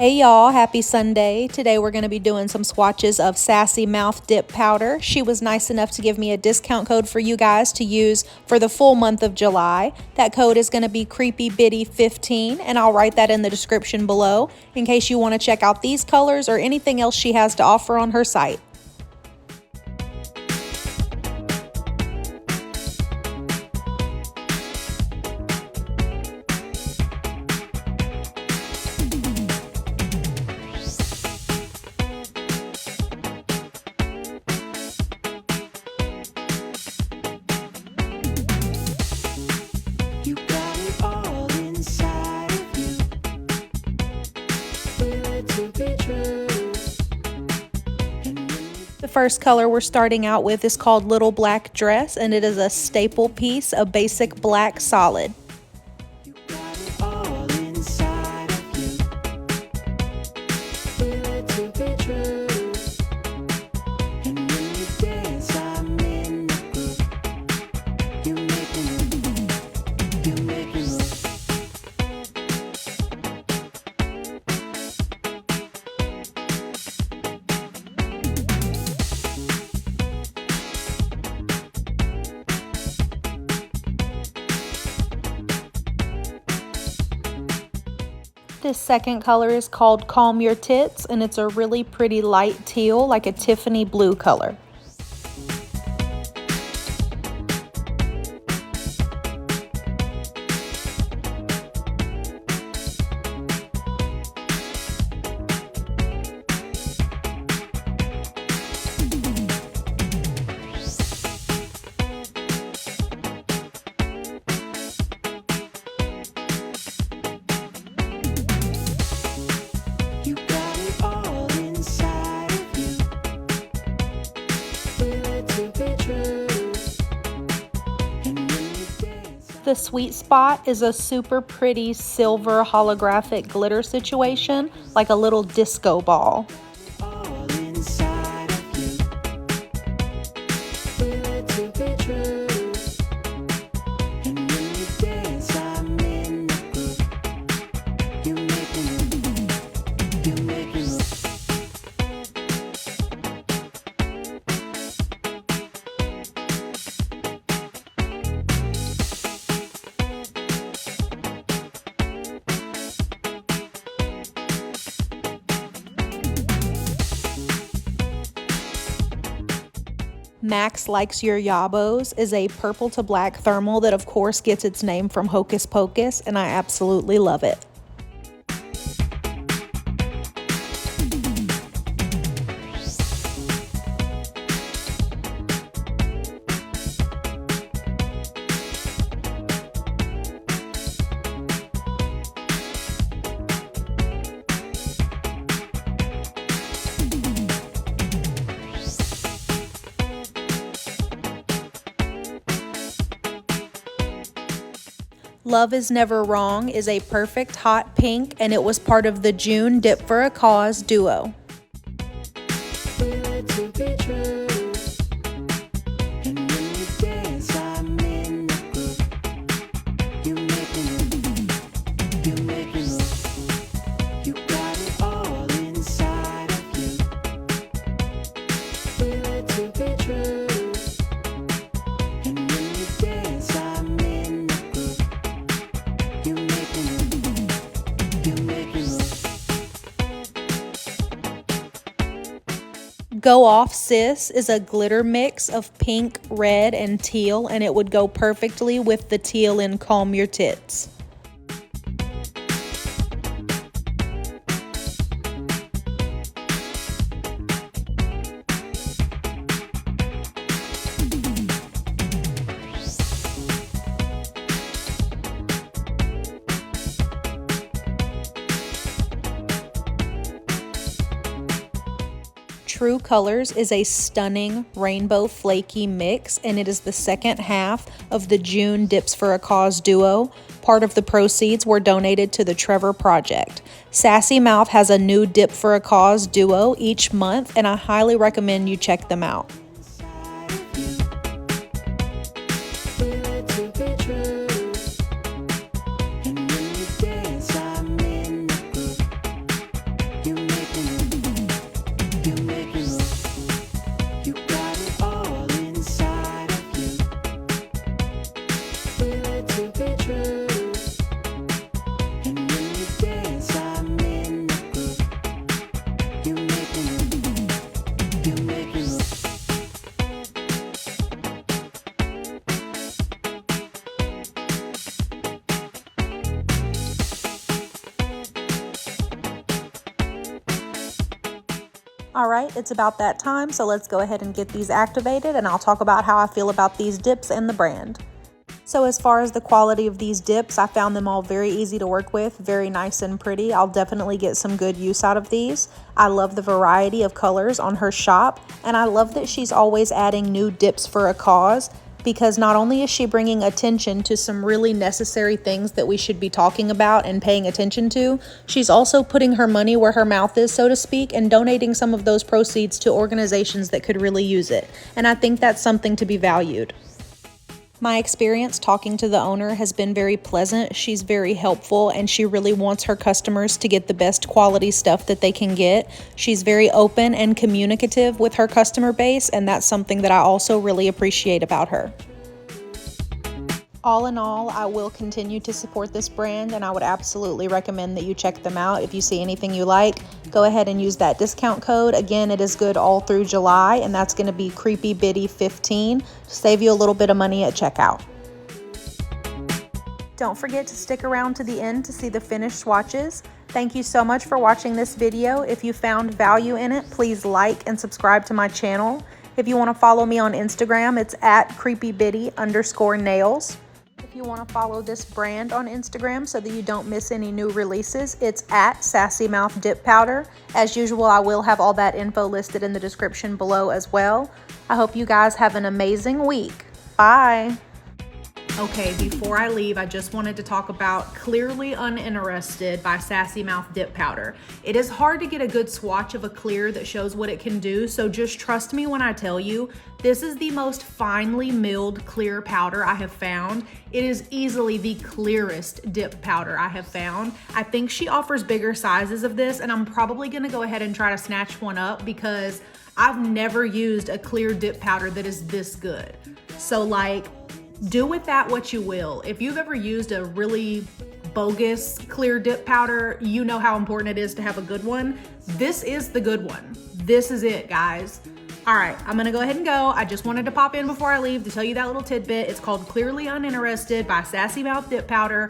Hey y'all, happy Sunday. Today we're going to be doing some swatches of Sassy Mouth Dip Powder. She was nice enough to give me a discount code for you guys to use for the full month of July. That code is going to be CreepyBitty15 and I'll write that in the description below in case you want to check out these colors or anything else she has to offer on her site. The first color we're starting out with is called Little Black Dress, and it is a staple piece, a basic black solid. This second color is called Calm Your Tits, and it's a really pretty light teal, like a Tiffany blue color. The sweet spot is a super pretty silver holographic glitter situation, like a little disco ball. Max Likes Your Yabos is a purple to black thermal that of course gets its name from Hocus Pocus, and I absolutely love it. Love Is Never Wrong is a perfect hot pink, and it was part of the June Dip for a Cause duo. Go Off Sis is a glitter mix of pink, red, and teal, and it would go perfectly with the teal in Calm Your Tits. True Colors is a stunning rainbow flaky mix, and it is the second half of the June Dips for a Cause duo. Part of the proceeds were donated to the Trevor Project. Sassy Mouth has a new Dip for a Cause duo each month, and I highly recommend you check them out. All right, it's about that time, so let's go ahead and get these activated, and I'll talk about how I feel about these dips and the brand. So as far as the quality of these dips, I found them all very easy to work with, very nice and pretty. I'll definitely get some good use out of these. I love the variety of colors on her shop, and I love that she's always adding new dips for a cause, because not only is she bringing attention to some really necessary things that we should be talking about and paying attention to, she's also putting her money where her mouth is, so to speak, and donating some of those proceeds to organizations that could really use it. And I think that's something to be valued. My experience talking to the owner has been very pleasant. She's very helpful, and she really wants her customers to get the best quality stuff that they can get. She's very open and communicative with her customer base, and that's something that I also really appreciate about her. All in all, I will continue to support this brand, and I would absolutely recommend that you check them out. If you see anything you like, go ahead and use that discount code. Again, it is good all through July, and that's going to be CreepyBiddy15 to save you a little bit of money at checkout. Don't forget to stick around to the end to see the finished swatches. Thank you so much for watching this video. If you found value in it, please like and subscribe to my channel. If you want to follow me on Instagram, it's at creepybiddy_nails. If you want to follow this brand on Instagram so that you don't miss any new releases, it's at Sassy Mouth Dip Powder. As usual, I will have all that info listed in the description below as well. I hope you guys have an amazing week. Bye. Okay, before I leave, I just wanted to talk about Clearly Uninterested by Sassy Mouth Dip Powder. It is hard to get a good swatch of a clear that shows what it can do, so just trust me when I tell you, this is the most finely milled clear powder I have found. It is easily the clearest dip powder I have found. I think she offers bigger sizes of this, and I'm probably gonna go ahead and try to snatch one up because I've never used a clear dip powder that is this good. So like, do with that what you will. If you've ever used a really bogus clear dip powder, you know how important it is to have a good one. This is the good one. This is it, guys. All right, I'm gonna go ahead and go. I just wanted to pop in before I leave to tell you that little tidbit. It's called Clearly Uninterested by Sassy Mouth Dip Powder.